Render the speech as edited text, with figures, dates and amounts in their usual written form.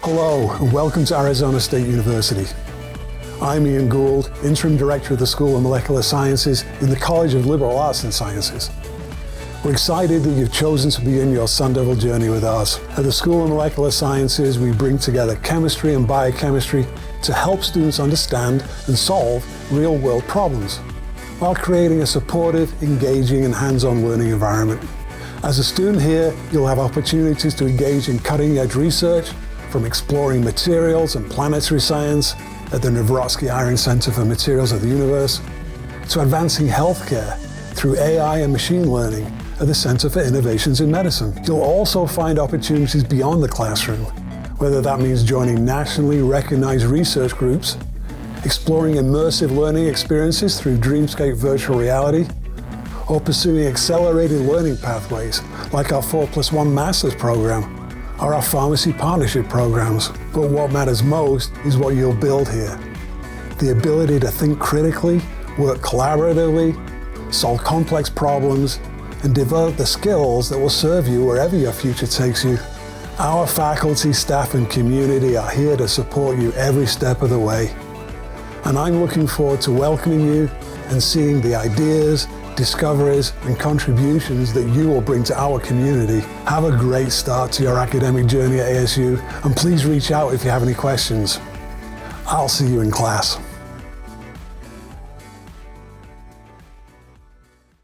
Hello, and welcome to Arizona State University. I'm Ian Gould, Interim Director of the School of Molecular Sciences in the College of Liberal Arts and Sciences. We're excited that you've chosen to begin your Sun Devil journey with us. At the School of Molecular Sciences, we bring together chemistry and biochemistry to help students understand and solve real-world problems, while creating a supportive, engaging, and hands-on learning environment. As a student here, you'll have opportunities to engage in cutting-edge research, from exploring materials and planetary science at the Navrotsky Iron Center for Materials of the Universe, to advancing healthcare through AI and machine learning at the Center for Innovations in Medicine. You'll also find opportunities beyond the classroom, whether that means joining nationally recognized research groups, exploring immersive learning experiences through Dreamscape virtual reality, or pursuing accelerated learning pathways like our 4+1 Master's program or our pharmacy partnership programs. But what matters most is what you'll build here. The ability to think critically, work collaboratively, solve complex problems, and develop the skills that will serve you wherever your future takes you. Our faculty, staff, and community are here to support you every step of the way. And I'm looking forward to welcoming you and seeing the ideas, discoveries, and contributions that you will bring to our community. Have a great start to your academic journey at ASU, and please reach out if you have any questions. I'll see you in class.